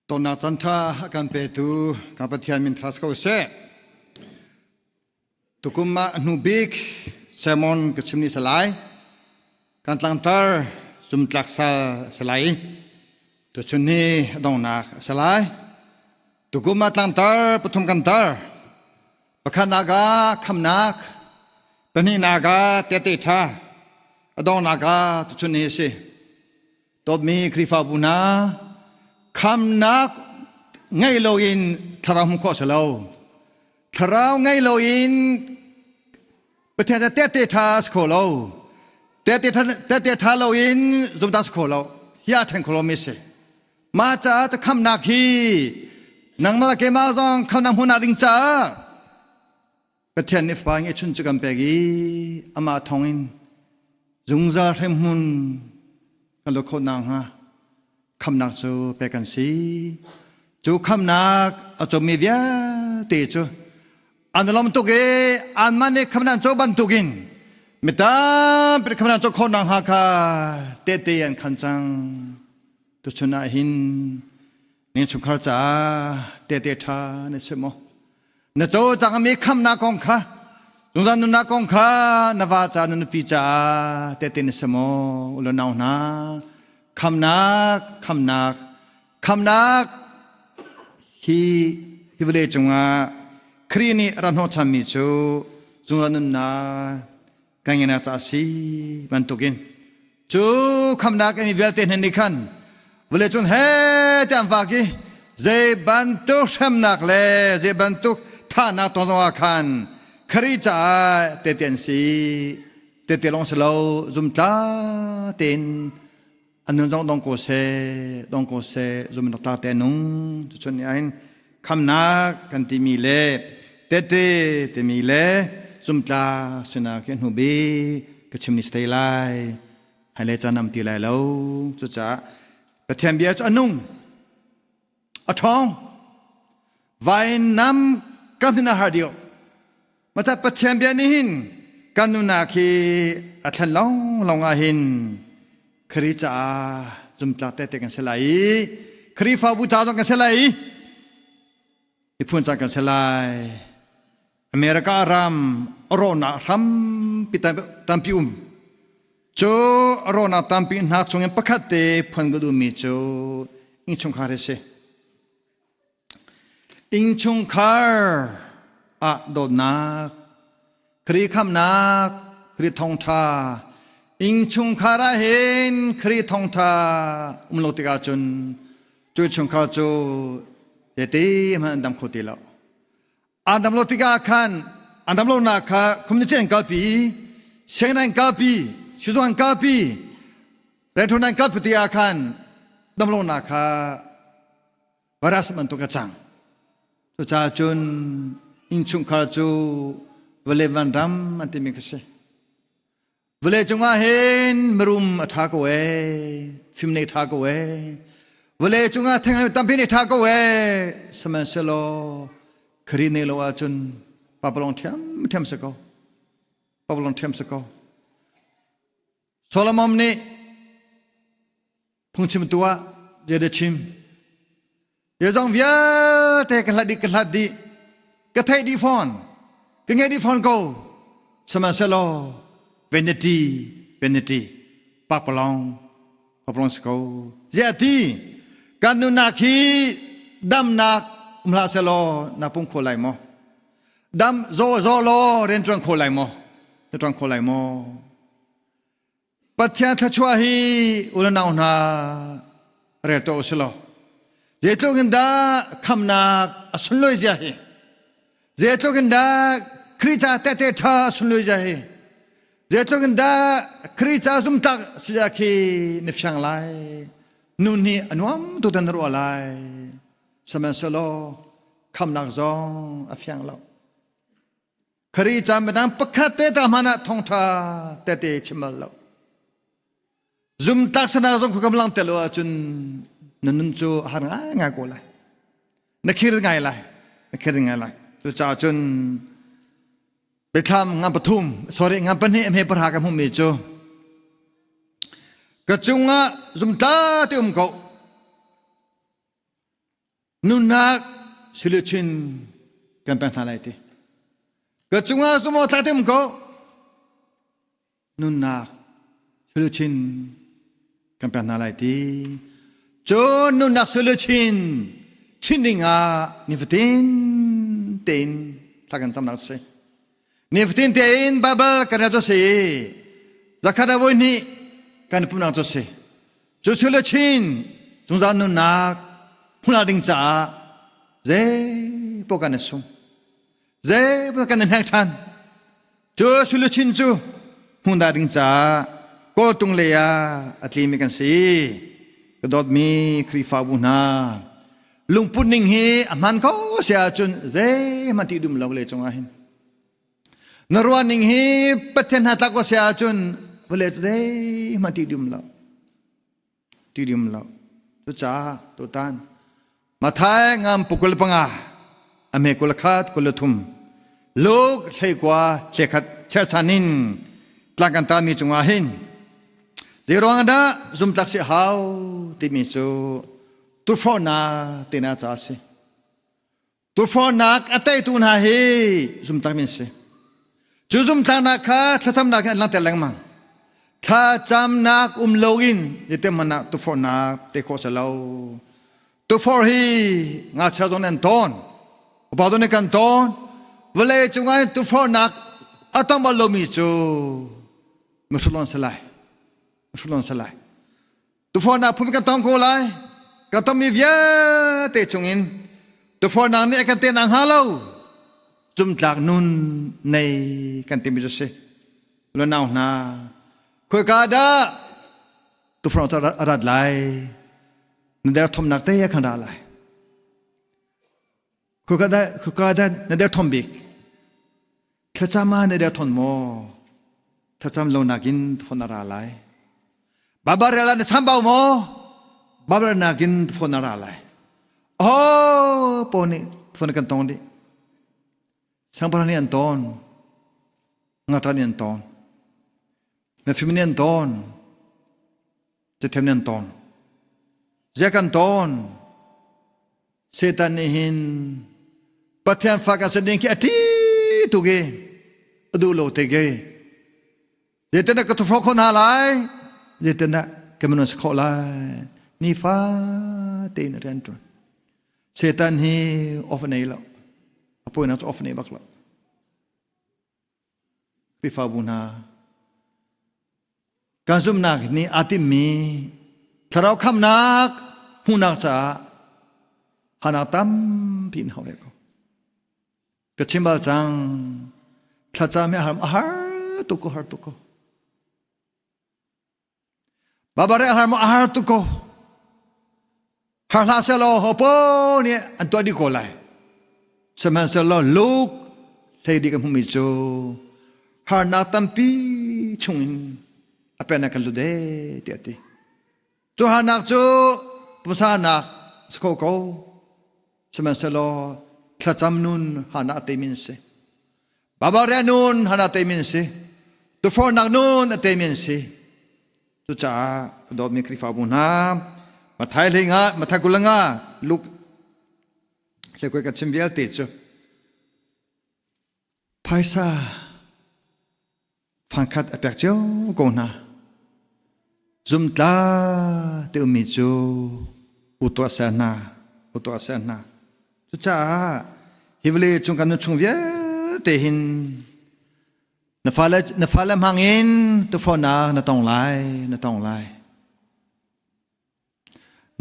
ตอนนั้นท่าการเปิดดูการปฏิญาณมินทรัสเขาเสะตุกุมะนูบิกเซมอนกชิมนิสลายการตั้งตาซุมตลักษาสลายตุชุนีดองนักสลายตุกุมะตั้งตาปฐุมกันตาปะขานากาคำนักปนินากาเตติธาดองนากาตุชุนีสิตบมีคริฟาบุนาคำนักไงโลอินทารามข้อเสลาทาราวไงโลอินประเทศเตติธาสโคโลเตติธาโลอินซุมตาสโคโลยาทังโคโลมิเซมาจากจะคำนักฮีนังมาเกมาซองคำนักหุนาดิงจ้าประเทศนิฟบางเอชุนจุกันเปกีอามาทองอินจุงซาเทมหุนกันโลโคนางฮะคำนักจูเปกันสีจูคำนักจูมีเวียตีจูอันลมตุกอันมันเนี่ยคำนักจูบันตุกินไม่ตามเป็นคำนักจูคนนางฮะค่ะเตเตียนขันจังตุชนะหินนี่ชุกขจ้าเตเตธาเนี่ยสมอเนโจจังมีคำนักของข้าจุงจันนุนักของข้านวาจานุปิจาเตเตเนี่ยสมออุลนาวนาคำนักฮีวเลจงอาครีนีรันโหทามิจูจงรันนากันยันตาสีมันตุกินจูคำนักมีเวลเตนนิคันวเลจงเฮตันฟากีเจบันตุชมนักเลเจบันตุท่านักตอนอาคันครีจ่าเตเตนสีเตเตลองสโลจุมตาเตนอันนั้นต้องโกเซจุมตาเตนุงจุดนี้อันคำนักกันที่มีเล่เตมีเล่จุมตาสนาเขียนหูบีก็ชิมนิสเตไลให้เล่จะนำตีไลแล้วจุดจ้าประเทศเบียร์อันนุ่งอัทองไว้น้ำกันที่นาหาเดียวมาจากประเทศเบียร์นี้หินกันนุนาคีอัทลองอาหินคริจ้าจุมตาเตกันเสลายคริฟาบูตาต้องกันเสลายญี่ปุ่นจากกันเสลายอเมริการำโรนารัมปิตัมปิโจโรนาตัมปินาชงเงปะคัตเตพันกดูมิโจอิงชงคาเรเซอิงชงคาร์อะโดนักคริคำนักคริทองทาอิงชุงคาราเห็นครีทองทาโลติกาจุนจุชุงคาจูเจตีมันดำโคติลาอันดำโลติกาขันอันดำโลนาคาคอมมิชชั่นกาปีเชนันกาปีชิซวันกาปีเรทุนันกาปีติอาขันดำโลนาคาวารัสมันตุกจังตุจาจุนอิงชุงคาจูเวเลวันรัมมันติมิกเซเวลาจงอาเห็นมรุมทักเวฟิมเนทักเวเวลาจงอาแทงตัมพินทักเวสมัยเสลครีเนโลอาจุนปาปลองเทียมสกอปาปลองเทียมสกอโซโลมอนนี่พุ่งชิมตัวเจเดชิมเยจงเวียเตกันลัดดีกระเทยดีฟอนกระเงยดีฟอนกูสมัยเสลVanity, papalong seko. Jadi, kanu nakhi dam nak mlaselo napung kolai mo. Dam zo lo rentrang kolai mo. Patya thachwahi ulanaw na reto selo. Zeto ganda kamnak asunloy jahi. Zeto ganda krita tete tha asunloy jahi.เจ้าตัวกันได้คริสต์ซุมตักสิจาคีนิฟช่างไลนู่นนี่อันวัมตุตันรัวไลสมัยสโลคำนักจงอัฟยังเราคริสต์จำเป็นน้ำประคัตเตตามานะทองทาเตเตชิมเราซุมตักสนาจงคุกำลังเตลัวจนนั่นจูหันง่ายกว่าเลยนักคิดง่ายเลยตัวเจ้าจนไปทำงานปฐุมงานปนิเอ็มเฮปรหากับผมมีโจกระจุงอ่ะซุมตาเติมเขา nunak solution kampang thalai te kecunga semua tlatem ko nunak solution kampang thalai te jo nunak solution chindinga niftin ten takan tamnak se niftin ten babal kana jo se zakada voini kan punak jo se jo solution jungza nunak huna ding cha ze pokan sum ze pokan hang chan jo solution jo huna ding cha ko tung le ya atli mi kan si kedot mi krifa buna lungpun ning hi aman ko sia chun ze mati dum law le chonga hin narwan ning hi pathen hata ko sia chun bole ze mati dum law tidium law tu cha tu tan mathai ngam pukul panga ame kulakhat kulathum lok hlei kwa hlekhat chachanin tlakan ta mi chunga hin zerong da Zumhtlak se hau ti mi chu tu phona tina cha se tu phona atai tu na he Zumhtlak min se chu Zumhtlak na kha thatam na kan lang te lang mang tha cham nak login yete mana tu phona te ko sa lo tu for hi nga cha don en ton ba don kan ton vele chunga tu phona atam ba lo mi chu musulon salai tu phona phum kan tong ko lai ka tom mi via te chungin tu phona ni kan te nang halo Zumhtlak nun nei kan te mi se lo naw na khoi ka da tu phona ta rat lai nader thom nak te ya khanda lai khoi ka da nader thom bik thachama nader thon mo thacham lo nakin phona ra lai babarela ne sambau mo babar nakin phona ra lai oh poni phona kan tong di sangparani anton ngatani anton na femini anton je temni anton zekan ton setan nihin pathian faka seding ki ati tuge adu lo tege yetena ka to khon halai yetena kemenos kholai ni fa te na rentron setan hi ofnei lo apoi na ofnei bakla pifa buna kanzum nak ni atimi tharau kham nak hunak cha hanatam pin hawe ko kachimbal chang thacha me har tu ko babare har tu ko har la selo hopo ni anto di ko lai seman selo luk thei di kam humi cho har na tampi chungin apena kalude tiati cho hanak cho pusanak skoko seman selo thacham nun hana te min se babare nun hana te min se tu for nak nun te min se tu cha do mi krifa buna mathai lenga mathakulanga luk le ko ka chimbial te cho paisa phangkhat apek cho ko na Zumhtlak te umi cho uto asana tu cha hivle chung kan chung via te hin na fala mangin tu phona na tong lai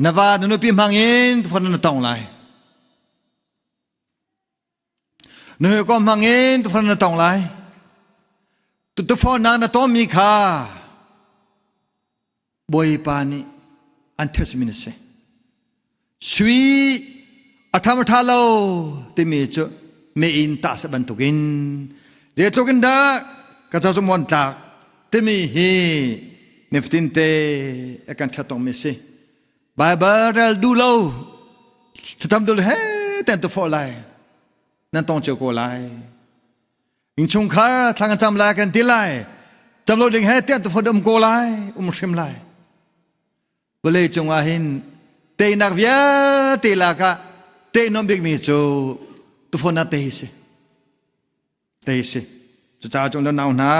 na va nu pi mangin tu phona na tong lai nu ko mangin tu phona na tong lai tu phona na tom mi kha boy pani antes minse sui athamatalo te me cho me in ta sa bantukin je tokin da ka cha sumon ta te mi hi neftin te akan thatong me se bible du lo tham dul he ten to for lai nan tong cho ko lai in chung kha thang cham la kan ti lai cham lo ding he ten to for dum ko lai shim lai bole chung a hin te nak via te la ka te no big mi cho tu phone na te se cho cha chung lo nau na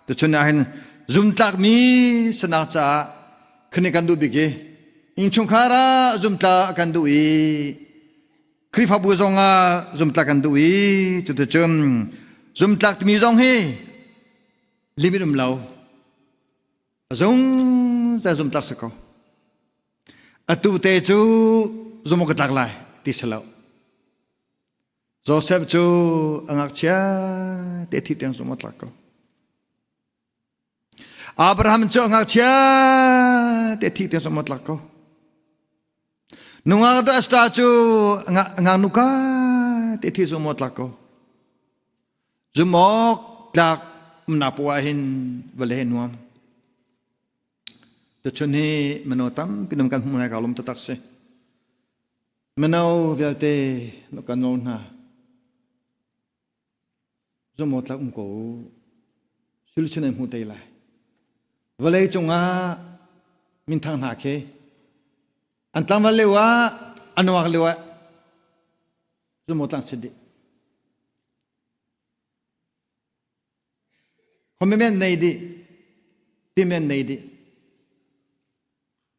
to chun na hin Zumhtlak mi sana cha khne kan du bige in chung khara Zumhtlak kan du i khri pha bu zonga Zumhtlak kan du i to chum Zumhtlak mi zong he limit lao zong za Zumhtlak sa ko atu te chu Zumhtlak lai ti selo Joseph chu angak chia te thi teng Zumhtlak ko Abraham chu angak chia te thi teng Zumhtlak ko nunga da sta chu angak nuka te thi Zumhtlak ko Zumhtlak mnapua hin vale nuam to chuni manotam pinam kan humna kalom tatak se Menau vialte no kanon na Zumhtlak ko solution mu te lai vale chunga min thang na ke antam vale wa anwak lewa Zumhtlak sidi Homemen nei di timen nei di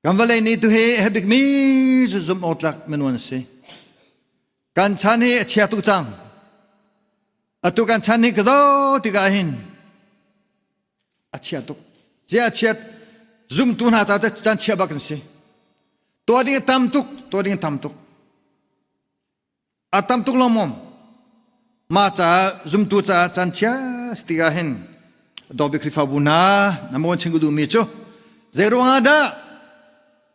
Gamvale ni tu he hebik mi Zumhtlak menwan se kan chan he chia tu chang atu kan chan he kazo tigahin achia tu je achia zum tu na ta chan chia bakan se to ding tam tuk atam tuk lomom ma cha zum tu cha chan chia stigahin dobi krifa buna namon chingudu mi cho zero ada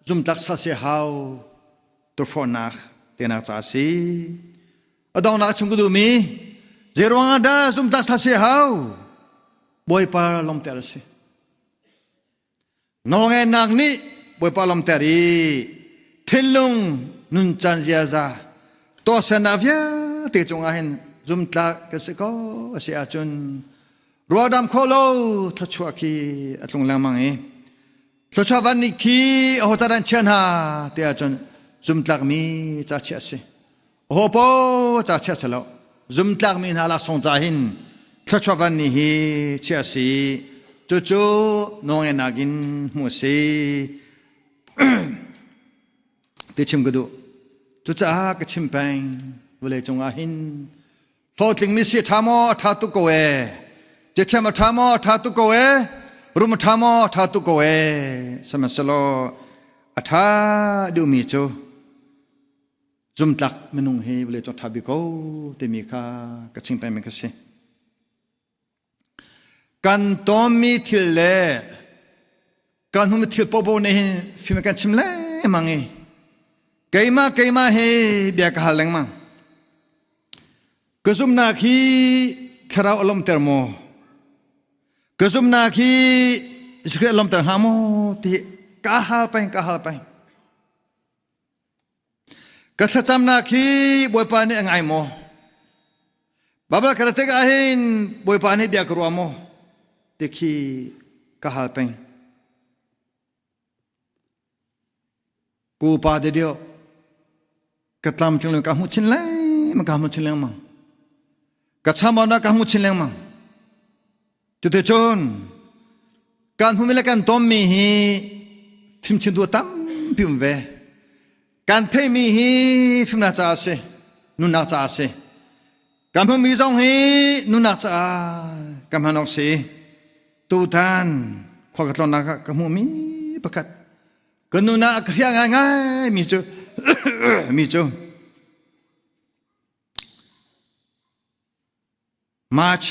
Zumhtlak sa se hau to for nach tenak cha si adong na chingudu mi zero ada Zumhtlak sa se hau boy par lom ter se nonge nak ni boy par lom teri thelung nun chan zia za to sanavya te chunga hen Zumhtlak ka se ko se achun Rodam kolo thachua ki atlung lamang e thachua van ni ki hotaran chen ha te achon Zumhtlak mi cha chia se hopo cha chia chalo Zumhtlak mi hala song cha hin thachua van ni hi chia si chu chu nong enagin mu se te chim gudu tu cha ka chim bang vole chunga hin thotling mi si thamo tha tu ko e Jekhama thamo thatu ko e rum thamo thatu ko e samasalo atha du mi cho Zumhtlak menung he vle to thabi ko te mi kha ka ching pai me ka se kan tom mi thil le kan hum thil po bo ne fi me kan chim le mangi keima he bia ka haleng mang kusumna khi khara olom termo Kusumna ki iskre lom ter hamo ti kahal pai kasacamna ki boy pani angai mo babal karate gahin boy pani bia kruamo tikhi kahal pai ku pa de dio katlam chung ka mu chin lai ma ka mu chin lang ma kachamona ka mu chin lang ma Tute chon kan humila kan tommi hi phim chin du tam phim ve kan thei mi hi phim na cha se nu na cha se kan phim mi zong hi nu na cha kam hanok se tu tan khwa ka tlon na ka mu mi pakat kan nu na khria ngai mi chu mi chu March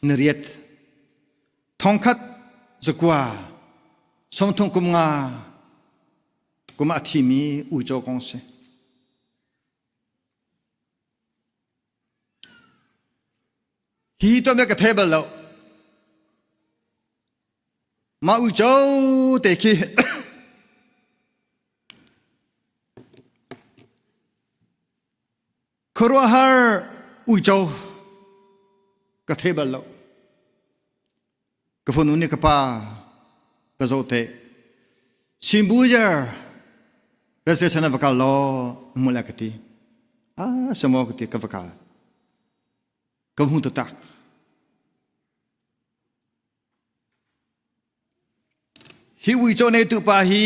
neriet Thongkhat zukwa somthong kumnga kuma thimi ujo kongse hi to me ka table lo ma ujo te ki khro har ujo ka table lo Kafunu ni kapa kazote simbuja resesana vakalo mulakati semua ketika bekal kamu tetap hi ujo ne tu pa hi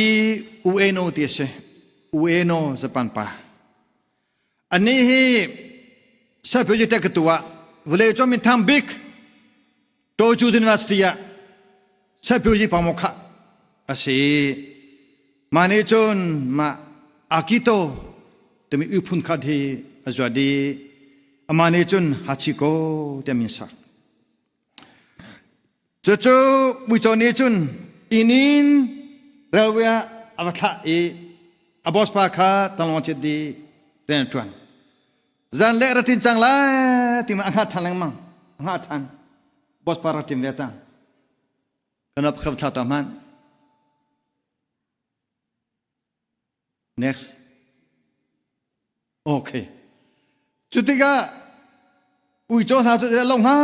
ueno tiese ueno sepan pa ani hi sa project ketua boleh jo min tambik Toju University ya sa project pamokha asi manechon ma akito demi upun khadhi azwadi amanechon hachiko demi sak jojo bujonechon inin rawya avatha e abos pa kha talon chedi den tuan zan le ratin changla tim angha thalang mang angha than bos pa ratin veta kanap khavtha taman next okay Jutiga ujo ha jo long ha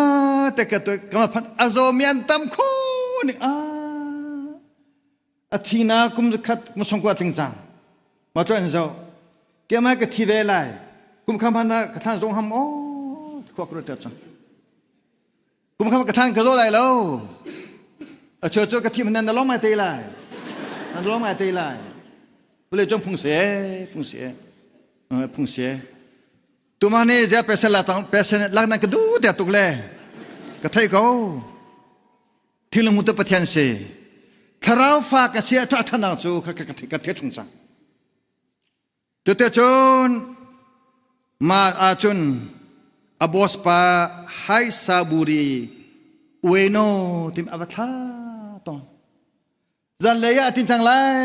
te ka to ka phan azo mian tam kho ni athina kum khat mu song kwa ting chang ma to an zo ke ma ka thi ve lai kum kham phan na ka than zong ham o ko ko ta chang kum kham ka than ka zo lai lo a cho cho ka thi man na long mai te lai na long mai te lai boleh jom phung se tu mane ja pesen la na kedu dia tu le ka thai ko thilung mu to pathian se tharau fa ka sia tha thana chu ka the thung sa tu te chon ma a chun abos pa hai saburi ueno tim avatha ton zan le ya tin chang lai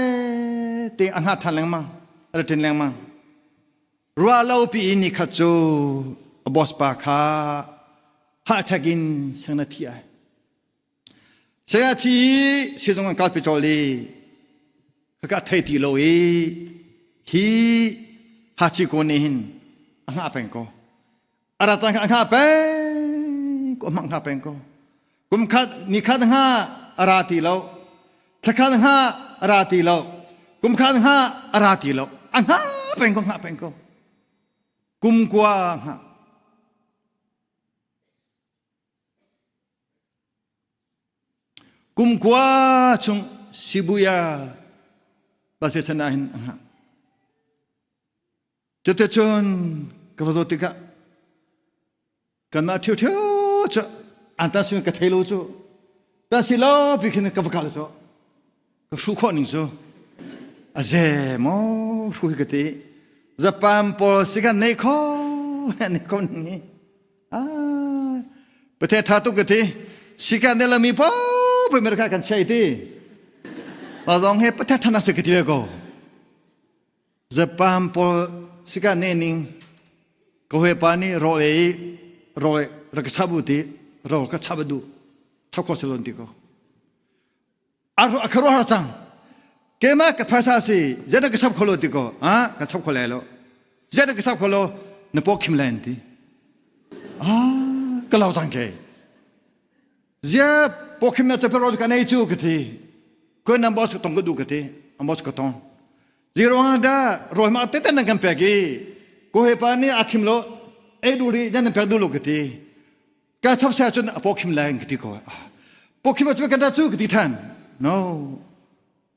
te angha than lang ma ra tin lang ma rua lau pi ini khacho abos pa kha ha thagin sangna thi ai saya thi sejong kal pitoli ka thai ti lo e hi ha chi ko ne hin angha pen ko ara chang angha pen ko mang ha pen ko kum khat ni khat ha ara ti lo thakhan ha ara ti lo kum khan ha ara ti lo angha pen ko ha pen ko kum kwa ha kum kwa chung Shibuya base sanahin ha jote chon kavadotika kana thiu thiu cha antasin ka thelo chu ta silo bikin ka vakal chu ka shu kho ning chu aze mo shu kati Zapam pol sikan neko ni pete thatu kati sikan nela mi po pe mereka kan chai ti azong he pete thana se kati ko Zapam pol sikan ne ning ko he pani ro ra ka sabuti ro ka sabadu thako selon ti ko aro akaro ha chang Kema ka phasa si zena ka sab kholo ti ko ka sab khole lo zena ka sab kholo na po khim lan ti ka law tang ke zia po khim na te pero ka nei chu ka ti ko na bos ka tong ka du ka ti ambos ka tong zero da ro ma te tan kan pe ki ko he pa ni akhim lo e du ri jan pe du lo ka ti ka sab sa chun po khim lan ka ti ko po khim chu ka da chu ka ti than no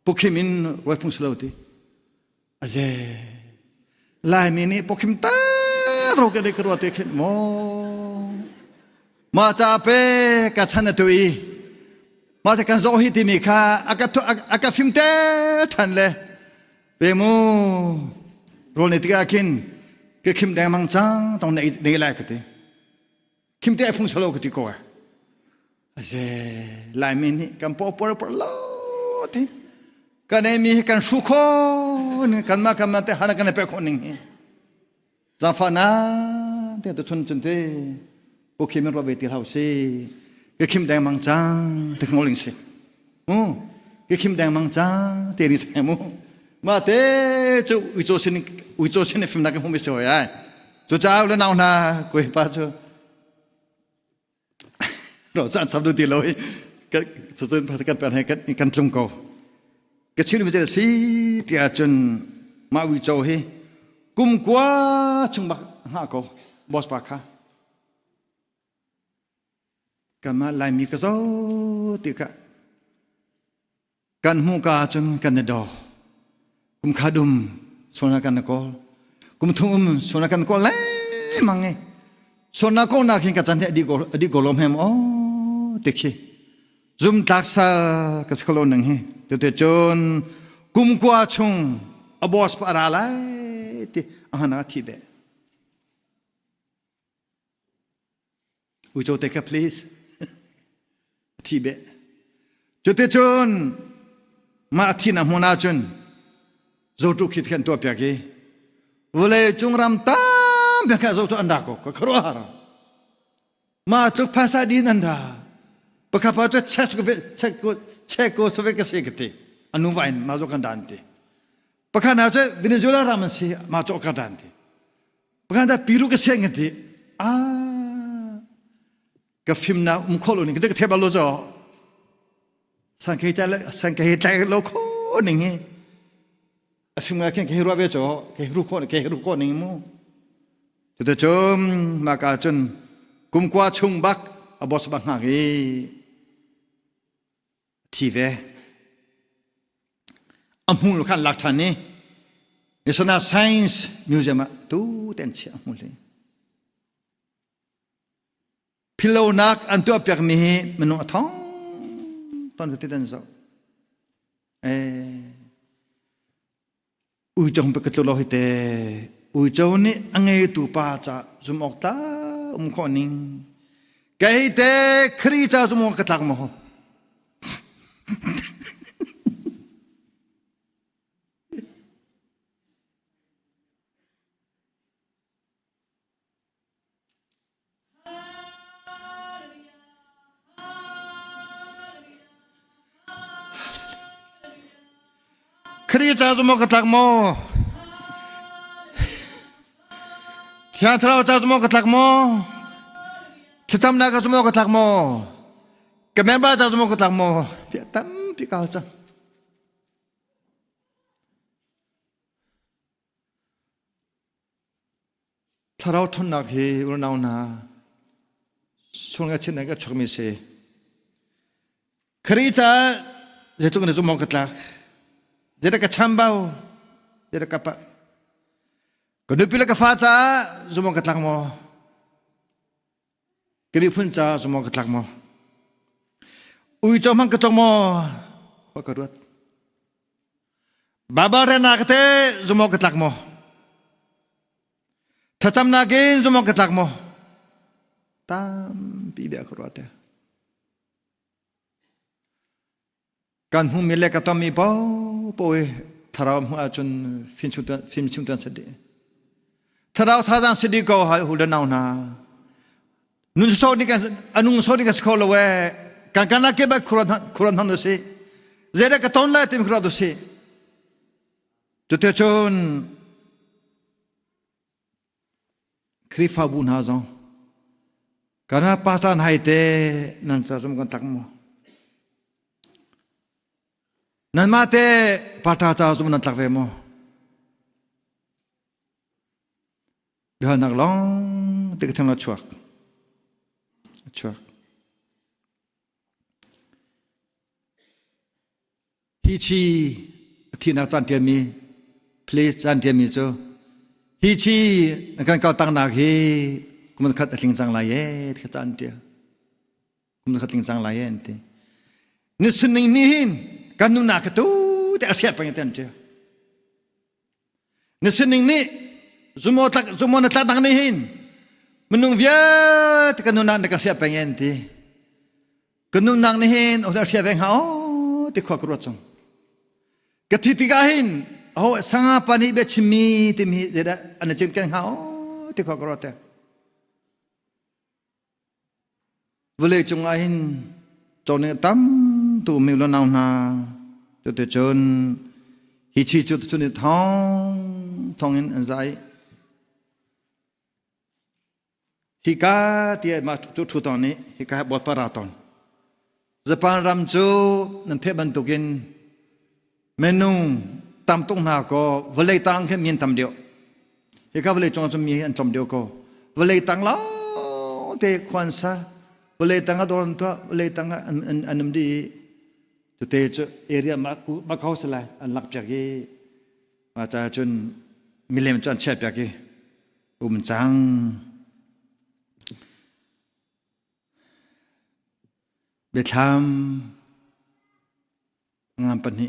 Pokimin roi pung selauti, aze, lai mini pokim ta roke de keruate ket mo, ma cape kacana tui, ma tekan zohi timika, akat film te tan le, bemu, rol netika kin, ke kim dang mang chang tong nei lai kete, kim te pung selau keti ko, aze, lai mini kan por lo ti. Kan emi kan shuko kan ma te hana kan pe khoning zafana te to chun chun te okim ro be ti hause ke kim dang mang chang te ngoling se ke kim dang mang chang te ri se mu ma te chu ujo sin film na ke home so ya chu cha lo naw na ko pa chu ro cha sab du ti lo ke chu chun pa kan pe hai kan tlung ko cái chuyện bây giờ si thì chun ma uy châu he kum qua chung bạc ko boss pa kha kama lai mi ka zo ti ka kan mu ka chung kan do kum khadum sona kan ko kum thum sona kan ko le mangi sona ko na khin ka chan di ko lom hem o tikhi Zumhtlak sa ka skolo nang he te chon kum kwa chung abos pa ra lai ti ahana thi be ujo take please thi be te chon ma thina hona chun zo tu khit khan to pya ke vole chungram tam be ka zo to anda ko khro har ma tu phasa din anda pakapa to check ko so ve ka se kete anu vain ma zo kan dante pakana che Venezuela raman si ma zo ka dante pakana piru ka se ngati ka film na koloni ke theba lo zo sanketa lo ko ningi film ga ken ke ro be zo ke ru ko ning mu te chom ma ka chun kum kwa chung bak abos bak ha ge TV amul kan lak than ni National Science Museum tu ten chi amul Pillow nak antu apyak mi menu athong ton ti den zo ui chong pe ketlo hite ui chong ni angai tu pa cha Zumhtlak khoning kai te khri cha Zumhtlak mo khri cha Zumhtlak mo Thlaawr cha Zumhtlak mo Khitam na ka Zumhtlak mo Kememba cha Zumhtlak mo tam pi ka cha Thlaawr thon na khi ur naw na sunga chin na ka chokmi se khri cha je tu ne Zumhtlak Jeda ka chambao, jeda ka pa. Kanu pila ka faca, Zumhtlak mo. Kani punca Zumhtlak mo. Ui chomang katong mo, ko karuat. Bawihrin nakate Zumhtlak mo. Tatam nagin Zumhtlak mo. Tam bibi karuat ya. Kan humile katomi po Thlaawr mu achun film chungtan sedi Thlaawr thadang sedi ko hudan naw na nun so ni kan anung so ni ka skolo we kan kana ke ba kuran hanu se zera ka ton la tim khra do se te chon krifa bu na zo kana pasan haite nan sa Zumhtlak mo nan mate pata cha Zumhtlak ve mo ga nak long te ka thang la chuak hi chi thina tan tiam mi please tan tiam mi cho hi chi kan ka tang na hi kum khat thing chang la ye ka tan tia kum khat thing chang la ye ante ni suning ni hin kan nu nak tu te asia pengen je nesening ni Zumhtlak tang ni hin menung via te kan nu nak dekat asia pengen ti kan nu nak ni hin o asia veng ha o te khwa krot song kati tiga hin o sanga pani be chimi ti mi jeda ana chen kan ha o te khwa krot te vole chung a hin to ne tam tu mi lo naw na te chon hi chi chu tu ni thong in anzai hi ka ti ma tu ton ni hi ka bot paraton Japan ram chu nan the ban tukin menu tam tung na ko vole tang khe min tam dio อีกก็เลยจงจะมีอันจมเดียวก็เลยตั้งล้อเตะควันซะเลยตั้งโดนตัวเลยตั้งอันนั้นดีจุดเตะจุดเอเรียมาเขาสลายอันหลักจากที่อาจจะจนมิเลมจนเช็ดจากที่จังเบียดทำงานปัญหิ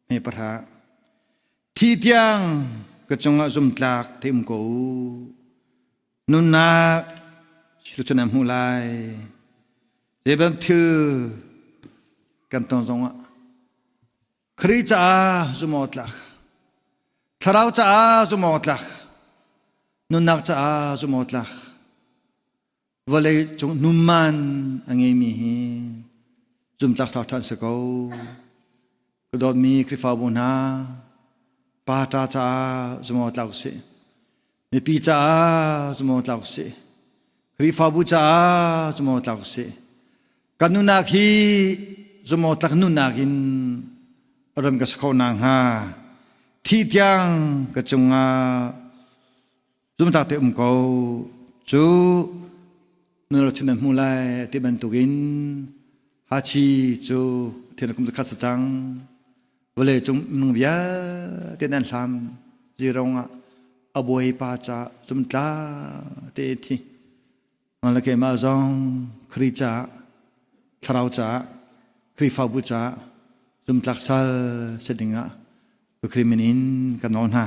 ไม่ประทะที่เตียงก็จงซุ่มตลากเต็มกูนุนนักชุดชนำหูลายเจ็บถือกันตรงตรงอ่ะคริจ้าซุมอตลักทราวจ้าซุมอตลักนุนนักจ้าซุมอตลักวันเลยจงนุ่มมันอังเงมีซุมตลักสาวทันสกาวก็โดนมีคริฟ้าบุญฮาปาตาจ้าซุมอตลักสิมีปีจ้าซุมอตลักสิคริฟ้าบุจ้าซุมอตลักสิกันนุนักฮีซุมอตลักนุนักินอารมณ์กับสกาวนางฮาที่เตียงก็จงซุมตลักเตอุมเขาจูนุรชนมูลายที่บรรทุกินฮาชีจูที่นักกุมจะขัดสังวันเลยจงนุ่งเบียที่นั่นทำจีรงอาบวยปาจาซุมตาเตทีมันละเกมาจงคริจาทราวจาคริฟาบุจาซุมตลักซาลเสดิงะคริมินินกันนอนฮะ